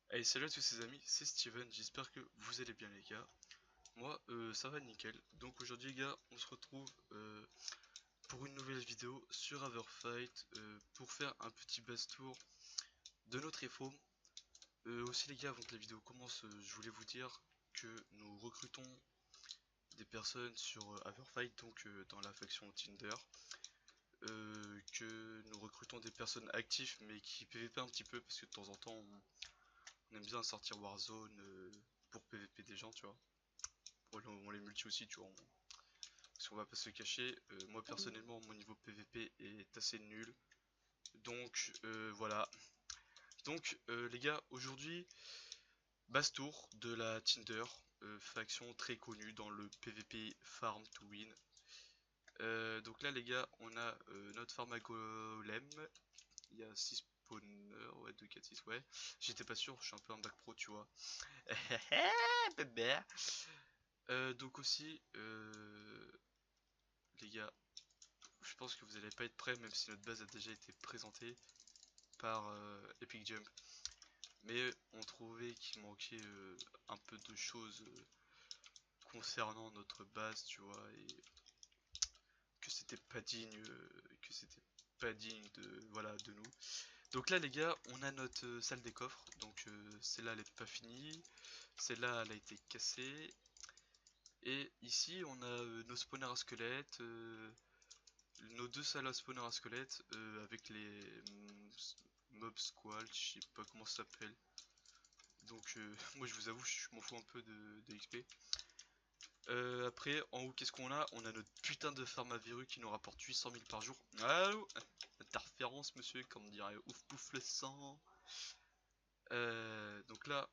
Allez, salut à tous les amis, c'est Steven, j'espère que vous allez bien les gars. Moi, ça va nickel. Donc aujourd'hui les gars, on se retrouve pour une nouvelle vidéo sur Everfight pour faire un petit best tour de notre FO. Aussi les gars, avant que la vidéo commence, je voulais vous dire que nous recrutons des personnes sur Everfight, donc dans la faction Tinder. Que nous recrutons des personnes actives mais qui PVP un petit peu parce que de temps en temps on aime bien sortir Warzone pour PVP des gens, tu vois. On les multi aussi, tu vois. Parce qu'on va pas se cacher, moi personnellement, mon niveau PVP est assez nul. Donc voilà. Donc les gars, aujourd'hui, Bastour de la Tinder, faction très connue dans le PVP Farm to Win. Donc là les gars, on a notre farm à golem. Il y a 6 spawners, ouais, 2, 4, 6, ouais. J'étais pas sûr, je suis un peu un bac pro, tu vois. Bébé. Donc aussi, les gars, je pense que vous allez pas être prêts, même si notre base a déjà été présentée par Epic Jump. Mais on trouvait qu'il manquait un peu de choses concernant notre base, tu vois, et que c'était pas digne, de, voilà, de nous. Donc là, les gars, on a notre salle des coffres. Donc celle-là, elle est pas finie. Celle-là, elle a été cassée. Et ici, on a nos spawners à squelettes. Nos deux salles à spawner à squelettes avec les mob squal, je sais pas comment ça s'appelle. Donc moi je vous avoue je m'en fous un peu de XP. Après en haut qu'est-ce qu'on a? On a notre putain de farm à verrues qui nous rapporte 800 000 par jour. Allô? Interférence monsieur, comme on dirait ouf pouf le sang. Donc là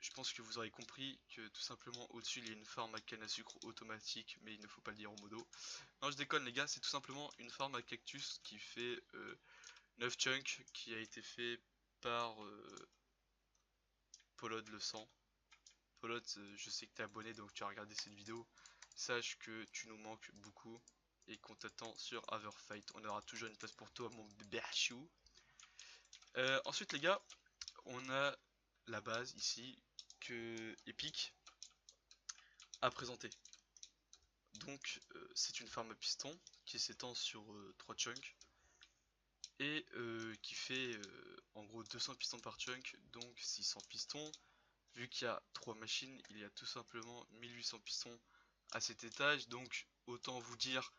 je pense que vous aurez compris que tout simplement au-dessus il y a une farm à canne à sucre automatique, mais il ne faut pas le dire en modo. Non je déconne les gars, c'est tout simplement une farm à cactus qui fait 9 chunks qui a été fait par Polod le sang. Polod, je sais que t'es abonné donc tu as regardé cette vidéo. Sache que tu nous manques beaucoup et qu'on t'attend sur Everfight. On aura toujours une place pour toi, mon bébé chou. Ensuite, les gars, on a la base ici que Epic a présentée. Donc, c'est une farm à piston qui s'étend sur 3 chunks et qui fait en gros 200 pistons par chunk, donc 600 pistons. Vu qu'il y a 3 machines, il y a tout simplement 1800 pistons à cet étage, donc autant vous dire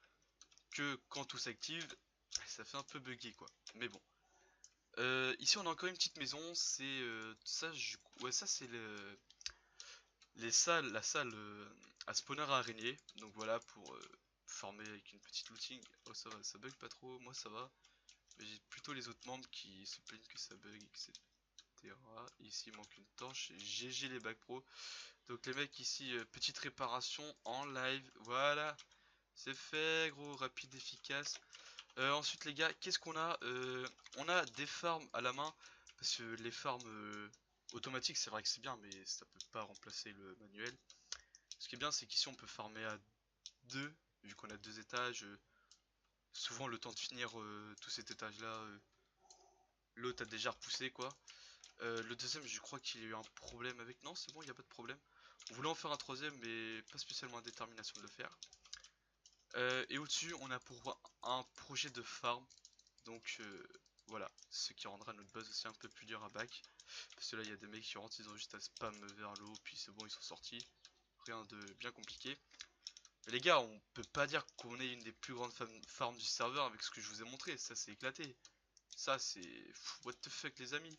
que quand tout s'active, ça fait un peu buggy quoi. Mais bon. Ici on a encore une petite maison, c'est ça, ouais ça c'est les salles, la salle à spawner à araignée. Donc voilà pour former avec une petite looting. Oh ça va, ça bug pas trop, moi ça va. Mais j'ai plutôt les autres membres qui se plaignent que ça bug, etc. Ici il manque une torche, GG les bacs pro. Donc les mecs ici, petite réparation en live, voilà. C'est fait gros, rapide, efficace. Ensuite les gars, qu'est-ce qu'on a? On a des farms à la main. Parce que les farms automatiques c'est vrai que c'est bien, mais ça peut pas remplacer le manuel. Ce qui est bien c'est qu'ici on peut farmer à deux, vu qu'on a deux étages. Souvent le temps de finir tout cet étage là, l'autre a déjà repoussé quoi. Le deuxième je crois qu'il y a eu un problème avec... Non c'est bon, il n'y a pas de problème. On voulait en faire un troisième mais pas spécialement la détermination de le faire. Et au-dessus on a pour un projet de farm. Donc voilà, ce qui rendra notre base aussi un peu plus dur à back. Parce que là il y a des mecs qui rentrent, ils ont juste à spam vers le haut, puis c'est bon, ils sont sortis. Rien de bien compliqué. Mais les gars, on peut pas dire qu'on est une des plus grandes farms du serveur avec ce que je vous ai montré, ça c'est éclaté. Ça c'est... What the fuck les amis.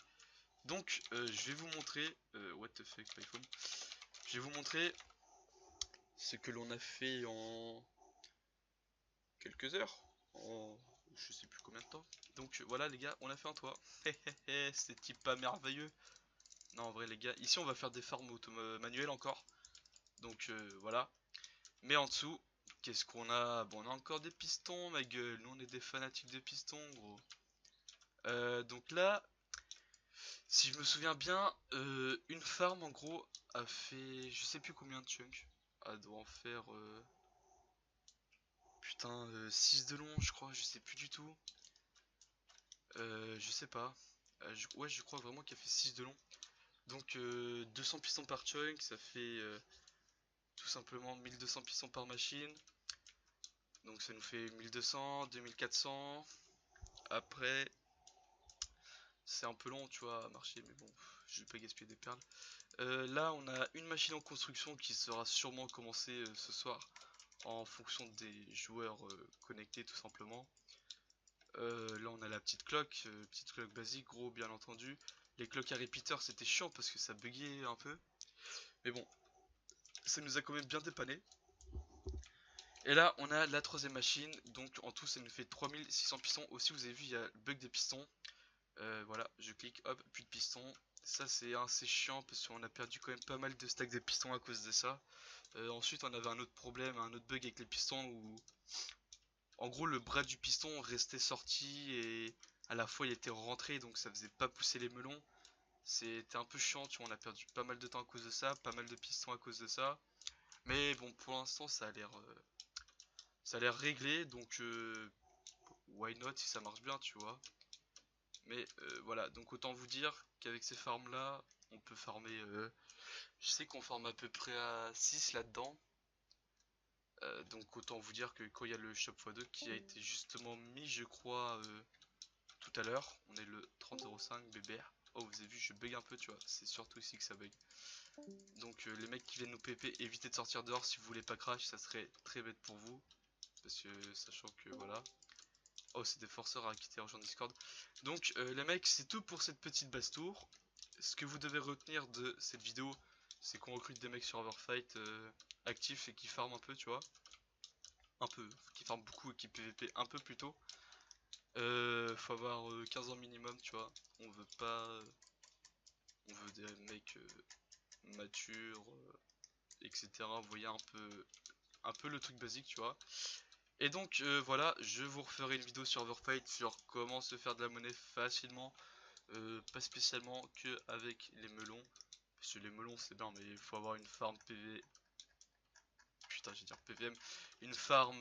Donc je vais vous montrer... what the fuck iPhone. Je vais vous montrer ce que l'on a fait en quelques heures. En je sais plus combien de temps. Donc voilà les gars, on a fait un toit. C'est pas merveilleux. Non en vrai les gars, ici on va faire des farms manuelles encore. Donc voilà. Mais en dessous, qu'est-ce qu'on a? Bon on a encore des pistons ma gueule. Nous on est des fanatiques de pistons gros. Donc là, si je me souviens bien, une farm en gros a fait je sais plus combien de chunks. Elle doit en faire putain 6 de long je crois, je sais plus du tout. Je sais pas. Ouais je crois vraiment qu'elle fait 6 de long. Donc 200 pistons par chunk, ça fait tout simplement 1200 pistons par machine. Donc ça nous fait 1200, 2400. Après, c'est un peu long, tu vois, à marcher, mais bon, je vais pas gaspiller des perles. Là, on a une machine en construction qui sera sûrement commencée ce soir en fonction des joueurs connectés, tout simplement. Là, on a la petite clock basique, gros, bien entendu. Les clocks à repeater, c'était chiant parce que ça buguait un peu. Mais bon, ça nous a quand même bien dépanné. Et là, on a la troisième machine. Donc, en tout, ça nous fait 3600 pistons. Aussi, vous avez vu, il y a le bug des pistons. Voilà, je clique, hop, plus de pistons. Ça, c'est assez chiant parce qu'on a perdu quand même pas mal de stacks de pistons à cause de ça. Ensuite, on avait un autre problème, un autre bug avec les pistons où, en gros, le bras du piston restait sorti et à la fois il était rentré, donc ça faisait pas pousser les melons. C'était un peu chiant, tu vois, on a perdu pas mal de temps à cause de ça, pas mal de pistons à cause de ça. Mais bon, pour l'instant, ça a l'air réglé, donc why not si ça marche bien, tu vois. Mais voilà, donc autant vous dire qu'avec ces farms là, on peut farmer. Je sais qu'on farme à peu près à 6 là-dedans. Donc autant vous dire que quand il y a le shop x2 qui a été justement mis, je crois, tout à l'heure, on est le 3005 BBR. Oh, vous avez vu, je bug un peu, tu vois, c'est surtout ici que ça bug. Donc les mecs qui viennent nous PP, évitez de sortir dehors si vous voulez pas crash, ça serait très bête pour vous. Parce que sachant que voilà. Oh, c'est des forceurs à quitter rejoindre Discord. Donc les mecs, c'est tout pour cette petite basse-tour. Ce que vous devez retenir de cette vidéo, c'est qu'on recrute des mecs sur Overfight actifs et qui farment un peu, tu vois. Un peu, qui farment beaucoup et qui PVP un peu plus tôt. Faut avoir 15 ans minimum, tu vois. On veut pas. On veut des mecs matures, etc. Vous voyez un peu le truc basique, tu vois. Et donc voilà, je vous referai une vidéo sur Overfight sur comment se faire de la monnaie facilement. Pas spécialement que avec les melons. Parce que les melons c'est bien, mais il faut avoir une farm PV. Putain, j'ai dire PVM. Une farm,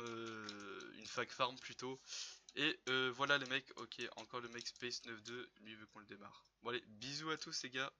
une fac farm plutôt. Et voilà les mecs, ok, encore le mec Space 92, lui veut qu'on le démarre. Bon allez, bisous à tous les gars.